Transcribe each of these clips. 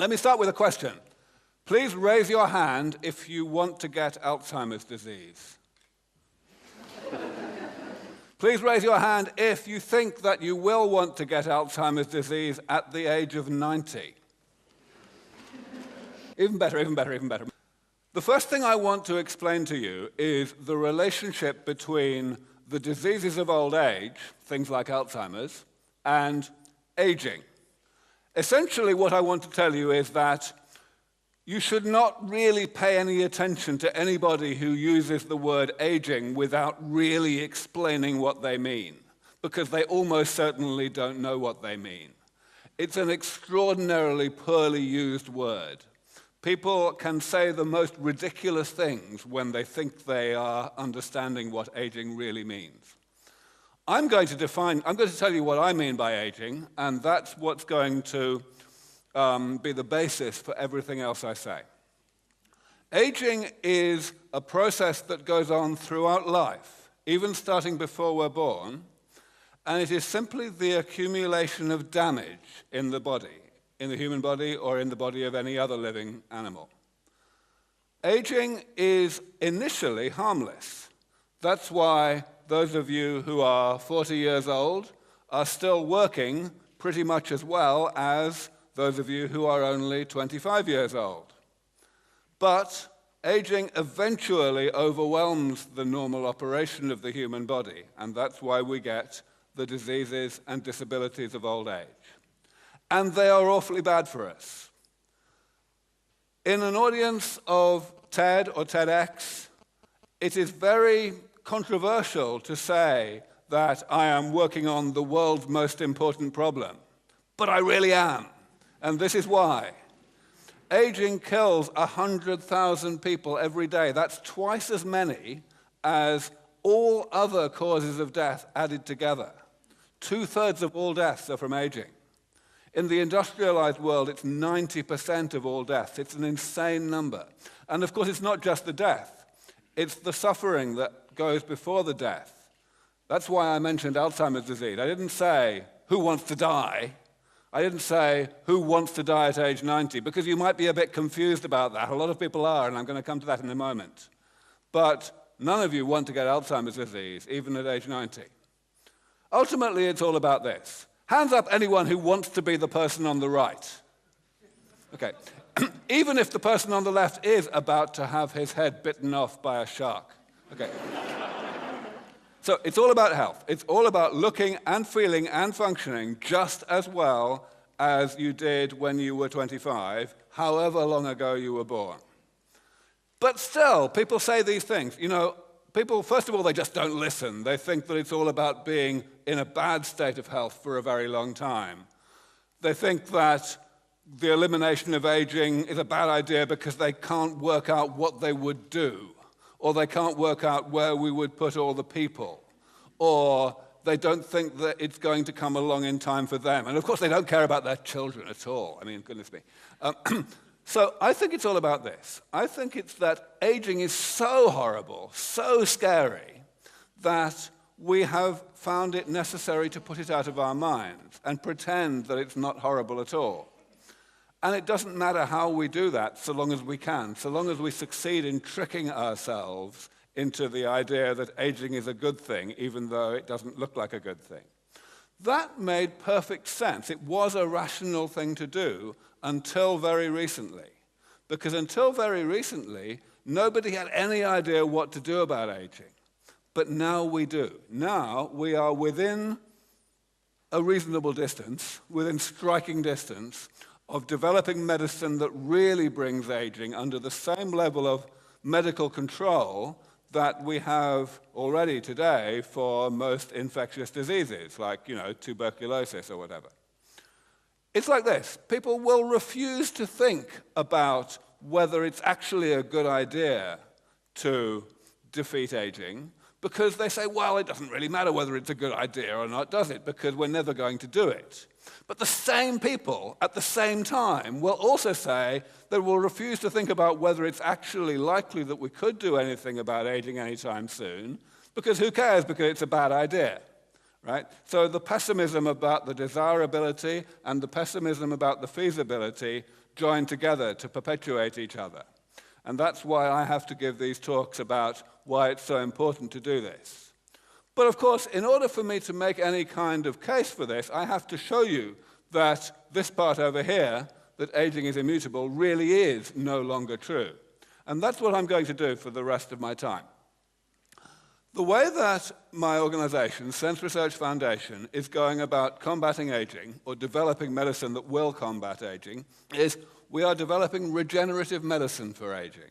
Let me start with a question. Please raise your hand if you want to get Alzheimer's disease. Please raise your hand if you think that you will want to get Alzheimer's disease at the age of 90. Even better, even better, even better. The first thing I want to explain to you is the relationship between the diseases of old age, things like Alzheimer's, and aging. Essentially, what I want to tell you is that you should not really pay any attention to anybody who uses the word aging without really explaining what they mean, because they almost certainly don't know what they mean. It's an extraordinarily poorly used word. People can say the most ridiculous things when they think they are understanding what aging really means. I'm going to tell you what I mean by aging, and that's what's going to be the basis for everything else I say. Aging is a process that goes on throughout life, even starting before we're born, and it is simply the accumulation of damage in the body, in the human body or in the body of any other living animal. Aging is initially harmless. That's why those of you who are 40 years old are still working pretty much as well as those of you who are only 25 years old. But aging eventually overwhelms the normal operation of the human body, and that's why we get the diseases and disabilities of old age. And they are awfully bad for us. In an audience of TED or TEDx, it is very controversial to say that I am working on the world's most important problem, but I really am. And this is why. Aging kills 100,000 people every day. That's twice as many as all other causes of death added together. 2/3 of all deaths are from aging. In the industrialized world, it's 90% of all deaths. It's an insane number. And of course, it's not just the death. It's the suffering that goes before the death. That's why I mentioned Alzheimer's disease. I didn't say, who wants to die? I didn't say, who wants to die at age 90? Because you might be a bit confused about that. A lot of people are, and I'm going to come to that in a moment. But none of you want to get Alzheimer's disease, even at age 90. Ultimately, it's all about this. Hands up anyone who wants to be the person on the right. Okay. Even if the person on the left is about to have his head bitten off by a shark. Okay. So it's all about health. It's all about looking and feeling and functioning just as well as you did when you were 25, however long ago you were born. But still, people say these things. You know, people, first of all, they just don't listen. They think that it's all about being in a bad state of health for a very long time. They think that the elimination of aging is a bad idea because they can't work out what they would do, or they can't work out where we would put all the people, or they don't think that it's going to come along in time for them. And of course, they don't care about their children at all. I mean, goodness me. So I think it's all about this. I think it's that aging is so horrible, so scary, that we have found it necessary to put it out of our minds and pretend that it's not horrible at all. And it doesn't matter how we do that, so long as we can, so long as we succeed in tricking ourselves into the idea that aging is a good thing, even though it doesn't look like a good thing. That made perfect sense. It was a rational thing to do until very recently. Because until very recently, nobody had any idea what to do about aging. But now we do. Now we are within a reasonable distance, within striking distance, of developing medicine that really brings aging under the same level of medical control that we have already today for most infectious diseases, like, tuberculosis or whatever. It's like this. People will refuse to think about whether it's actually a good idea to defeat aging because they say, well, it doesn't really matter whether it's a good idea or not, does it? Because we're never going to do it. But the same people, at the same time, will also say that we'll refuse to think about whether it's actually likely that we could do anything about aging anytime soon, because who cares, because it's a bad idea, right? So the pessimism about the desirability and the pessimism about the feasibility join together to perpetuate each other. And that's why I have to give these talks about why it's so important to do this. But of course, in order for me to make any kind of case for this, I have to show you that this part over here, that aging is immutable, really is no longer true. And that's what I'm going to do for the rest of my time. The way that my organization, Sense Research Foundation, is going about combating aging, or developing medicine that will combat aging, is we are developing regenerative medicine for aging.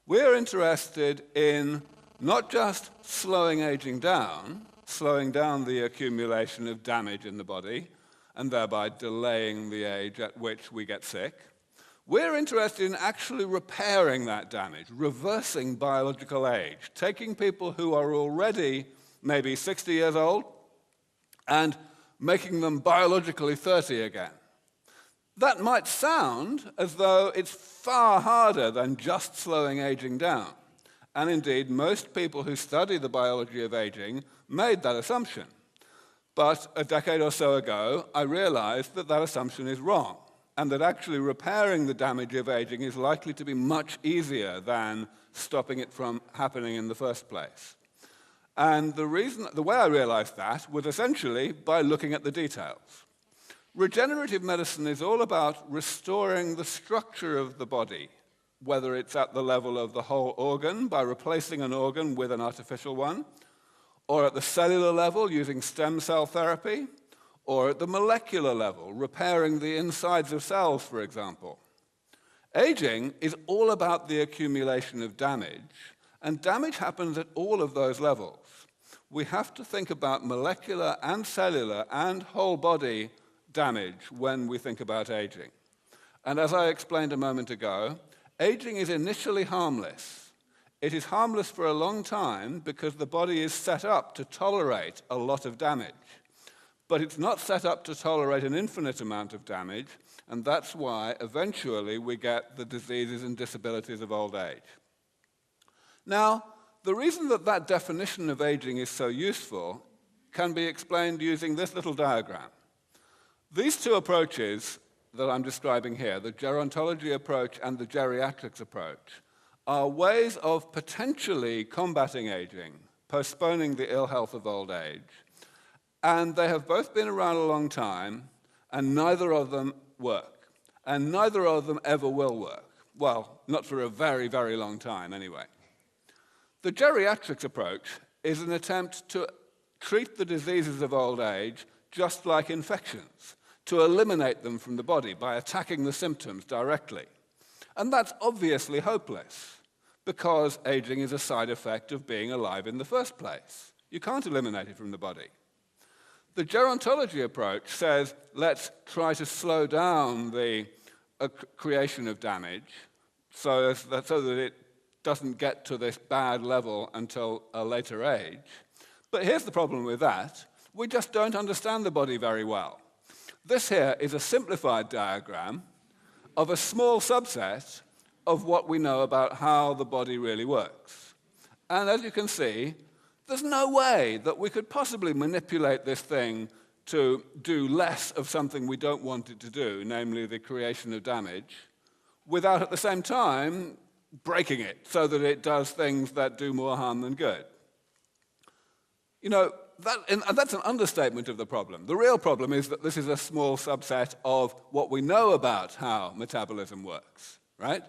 We're interested in not just slowing aging down, slowing down the accumulation of damage in the body, and thereby delaying the age at which we get sick. We're interested in actually repairing that damage, reversing biological age, taking people who are already maybe 60 years old and making them biologically 30 again. That might sound as though it's far harder than just slowing aging down. And indeed, most people who study the biology of aging made that assumption. But a decade or so ago, I realized that that assumption is wrong, and that actually repairing the damage of aging is likely to be much easier than stopping it from happening in the first place. And the way I realized that was essentially by looking at the details. Regenerative medicine is all about restoring the structure of the body, whether it's at the level of the whole organ by replacing an organ with an artificial one, or at the cellular level using stem cell therapy, or at the molecular level, repairing the insides of cells, for example. Aging is all about the accumulation of damage, and damage happens at all of those levels. We have to think about molecular and cellular and whole body damage when we think about aging. And as I explained a moment ago, aging is initially harmless. It is harmless for a long time because the body is set up to tolerate a lot of damage. But it's not set up to tolerate an infinite amount of damage, and that's why eventually we get the diseases and disabilities of old age. Now, the reason that that definition of aging is so useful can be explained using this little diagram. These two approaches that I'm describing here, the gerontology approach and the geriatrics approach, are ways of potentially combating aging, postponing the ill health of old age. And they have both been around a long time, and neither of them work. And neither of them ever will work. Well, not for a very, very long time, anyway. The geriatrics approach is an attempt to treat the diseases of old age just like infections, to eliminate them from the body by attacking the symptoms directly. And that's obviously hopeless, because aging is a side effect of being alive in the first place. You can't eliminate it from the body. The gerontology approach says, let's try to slow down the creation of damage so that it doesn't get to this bad level until a later age. But here's the problem with that. We just don't understand the body very well. This here is a simplified diagram of a small subset of what we know about how the body really works. And as you can see, there's no way that we could possibly manipulate this thing to do less of something we don't want it to do, namely the creation of damage, without at the same time breaking it so that it does things that do more harm than good. You know, that's an understatement of the problem. The real problem is that this is a small subset of what we know about how metabolism works, right?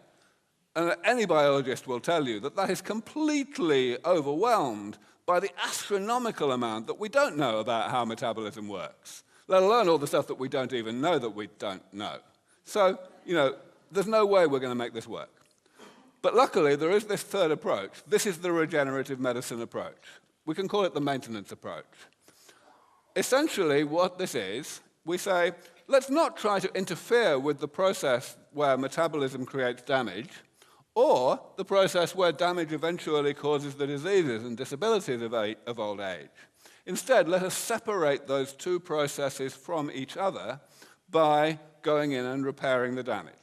And any biologist will tell you that that is completely overwhelmed by the astronomical amount that we don't know about how metabolism works, let alone all the stuff that we don't even know that we don't know. So, you know, there's no way we're going to make this work. But luckily, there is this third approach. This is the regenerative medicine approach. We can call it the maintenance approach. Essentially, what this is, we say, let's not try to interfere with the process where metabolism creates damage, or the process where damage eventually causes the diseases and disabilities of old age. Instead, let us separate those two processes from each other by going in and repairing the damage.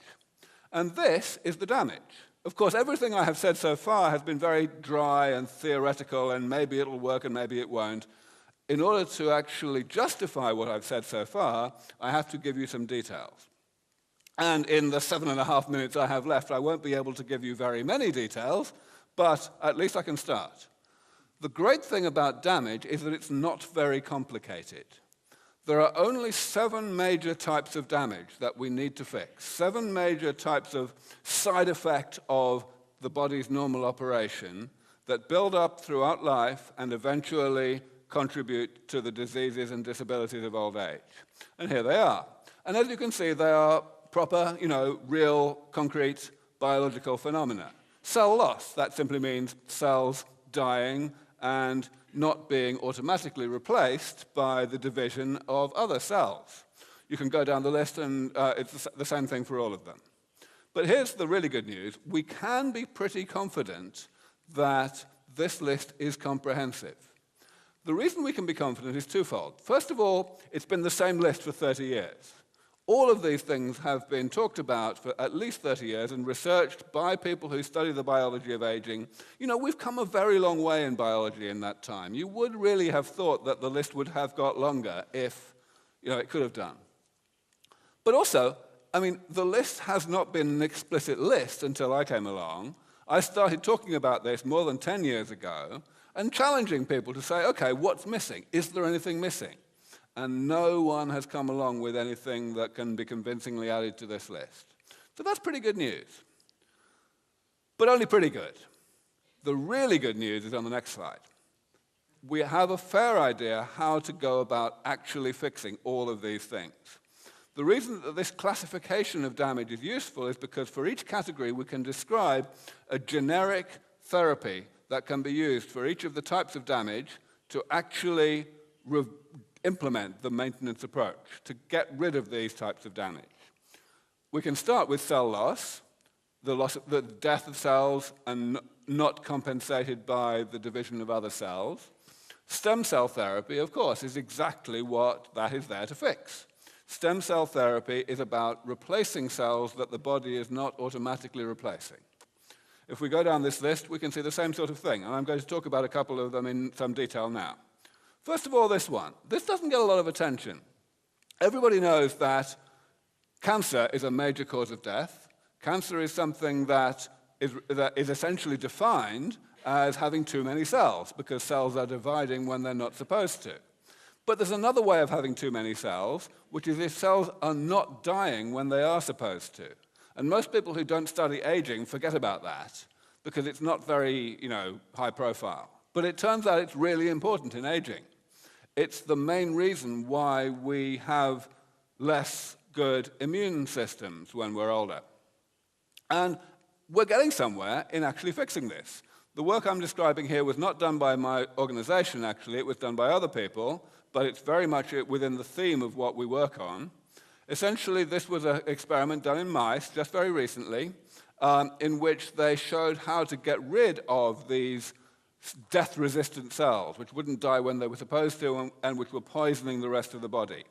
And this is the damage. Of course, everything I have said so far has been very dry and theoretical, and maybe it'll work and maybe it won't. In order to actually justify what I've said so far, I have to give you some details. And in the 7.5 minutes I have left, I won't be able to give you very many details, but at least I can start. The great thing about damage is that it's not very complicated. There are only 7 major types of damage that we need to fix, 7 major types of side effect of the body's normal operation that build up throughout life and eventually contribute to the diseases and disabilities of old age. And here they are. And as you can see, they are proper, real, concrete biological phenomena. Cell loss, that simply means cells dying and not being automatically replaced by the division of other cells. You can go down the list and it's the same thing for all of them. But here's the really good news. We can be pretty confident that this list is comprehensive. The reason we can be confident is twofold. First of all, it's been the same list for 30 years. All of these things have been talked about for at least 30 years and researched by people who study the biology of aging. We've come a very long way in biology in that time. You would really have thought that the list would have got longer if, it could have done. But also, the list has not been an explicit list until I came along. I started talking about this more than 10 years ago and challenging people to say, okay, what's missing? Is there anything missing? And no one has come along with anything that can be convincingly added to this list. So that's pretty good news. But only pretty good. The really good news is on the next slide. We have a fair idea how to go about actually fixing all of these things. The reason that this classification of damage is useful is because for each category we can describe a generic therapy that can be used for each of the types of damage to actually implement the maintenance approach to get rid of these types of damage. We can start with cell loss, the death of cells and not compensated by the division of other cells. Stem cell therapy, of course, is exactly what that is there to fix. Stem cell therapy is about replacing cells that the body is not automatically replacing. If we go down this list, we can see the same sort of thing, and I'm going to talk about a couple of them in some detail now. First of all, this one. This doesn't get a lot of attention. Everybody knows that cancer is a major cause of death. Cancer is something that is essentially defined as having too many cells, because cells are dividing when they're not supposed to. But there's another way of having too many cells, which is if cells are not dying when they are supposed to. And most people who don't study aging forget about that, because it's not very, high profile. But it turns out it's really important in aging. It's the main reason why we have less good immune systems when we're older. And we're getting somewhere in actually fixing this. The work I'm describing here was not done by my organization, actually. It was done by other people, but it's very much within the theme of what we work on. Essentially, this was an experiment done in mice just very recently, in which they showed how to get rid of these death-resistant cells, which wouldn't die when they were supposed to and which were poisoning the rest of the body.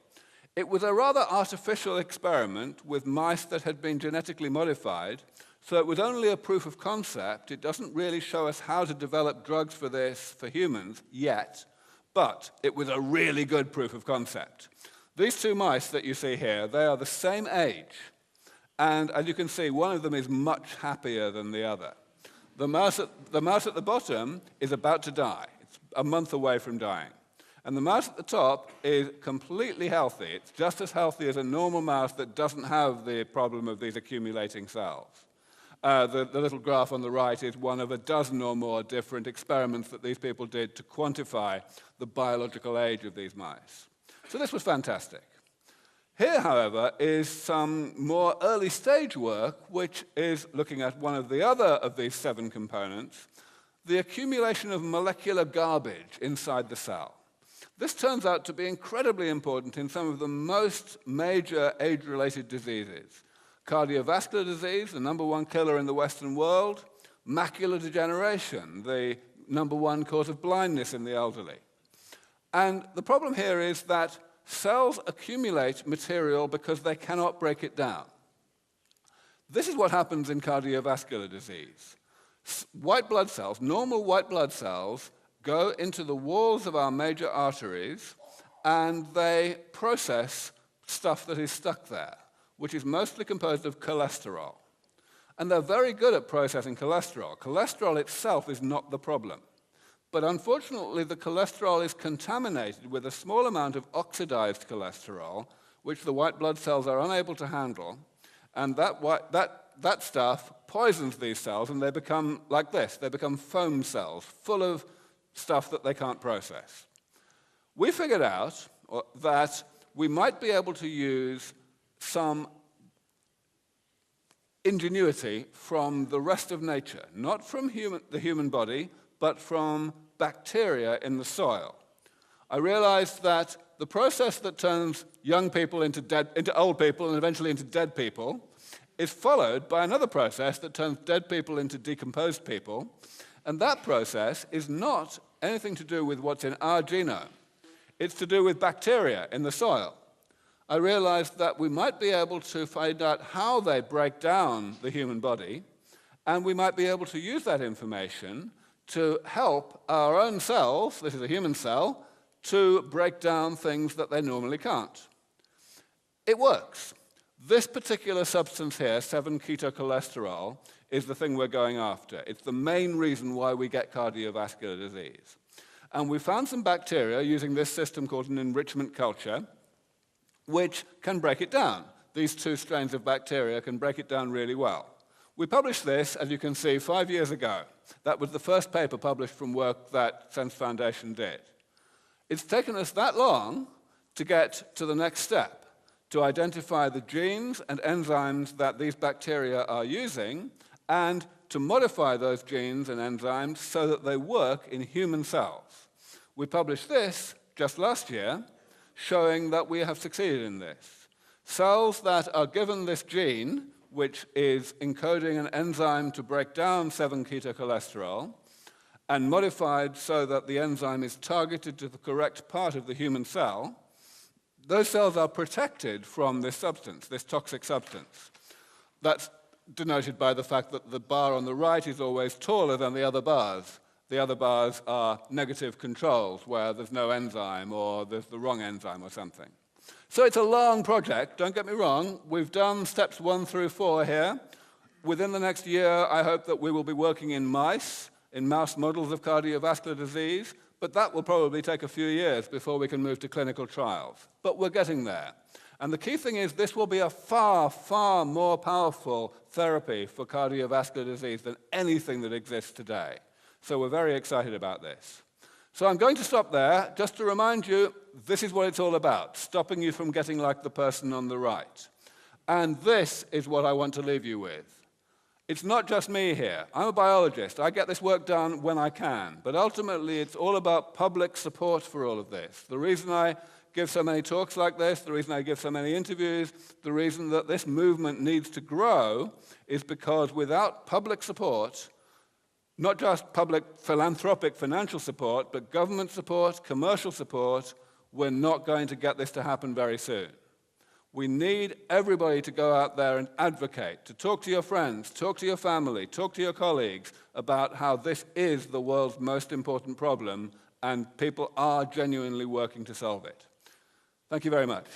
It was a rather artificial experiment with mice that had been genetically modified, so it was only a proof of concept. It doesn't really show us how to develop drugs for this for humans yet, but it was a really good proof of concept. These 2 mice that you see here, they are the same age, and as you can see, one of them is much happier than the other. The mouse at the bottom is about to die. It's a month away from dying. And the mouse at the top is completely healthy. It's just as healthy as a normal mouse that doesn't have the problem of these accumulating cells. The little graph on the right is one of a dozen or more different experiments that these people did to quantify the biological age of these mice. So this was fantastic. Here, however, is some more early-stage work, which is looking at one of the other of these 7 components, the accumulation of molecular garbage inside the cell. This turns out to be incredibly important in some of the most major age-related diseases. Cardiovascular disease, the #1 killer in the Western world. Macular degeneration, the #1 cause of blindness in the elderly. And the problem here is that cells accumulate material because they cannot break it down. This is what happens in cardiovascular disease. White blood cells, normal white blood cells, go into the walls of our major arteries and they process stuff that is stuck there. which is mostly composed of cholesterol. And they're very good at processing cholesterol. Cholesterol itself is not the problem. But unfortunately, the cholesterol is contaminated with a small amount of oxidized cholesterol, which the white blood cells are unable to handle. And that stuff poisons these cells, and they become like this. They become foam cells, full of stuff that they can't process. We figured out that we might be able to use some ingenuity from the rest of nature, not from the human body, but from bacteria in the soil. I realized that the process that turns young people into old people and eventually into dead people is followed by another process that turns dead people into decomposed people, and that process is not anything to do with what's in our genome. It's to do with bacteria in the soil. I realized that we might be able to find out how they break down the human body, and we might be able to use that information to help our own cells, this is a human cell, to break down things that they normally can't. It works. This particular substance here, 7-ketocholesterol, is the thing we're going after. It's the main reason why we get cardiovascular disease. And we found some bacteria using this system called an enrichment culture, which can break it down. These two strains of bacteria can break it down really well. We published this, as you can see, 5 years ago. That was the first paper published from work that Sense Foundation did. It's taken us that long to get to the next step, to identify the genes and enzymes that these bacteria are using, and to modify those genes and enzymes so that they work in human cells. We published this just last year, showing that we have succeeded in this. Cells that are given this gene, which is encoding an enzyme to break down 7-ketocholesterol, and modified so that the enzyme is targeted to the correct part of the human cell, those cells are protected from this substance, this toxic substance. That's denoted by the fact that the bar on the right is always taller than the other bars. The other bars are negative controls, where there's no enzyme or there's the wrong enzyme or something. So it's a long project, don't get me wrong. We've done steps 1 through 4 here. Within the next year, I hope that we will be working in mouse models of cardiovascular disease, but that will probably take a few years before we can move to clinical trials. But we're getting there. And the key thing is this will be a far, far more powerful therapy for cardiovascular disease than anything that exists today. So we're very excited about this. So I'm going to stop there just to remind you this is what it's all about, stopping you from getting like the person on the right. And this is what I want to leave you with. It's not just me here. I'm a biologist. I get this work done when I can. But ultimately, it's all about public support for all of this. The reason I give so many talks like this, the reason I give so many interviews, the reason that this movement needs to grow is because without public support, not just public philanthropic financial support, but government support, commercial support, we're not going to get this to happen very soon. We need everybody to go out there and advocate, to talk to your friends, talk to your family, talk to your colleagues about how this is the world's most important problem, and people are genuinely working to solve it. Thank you very much.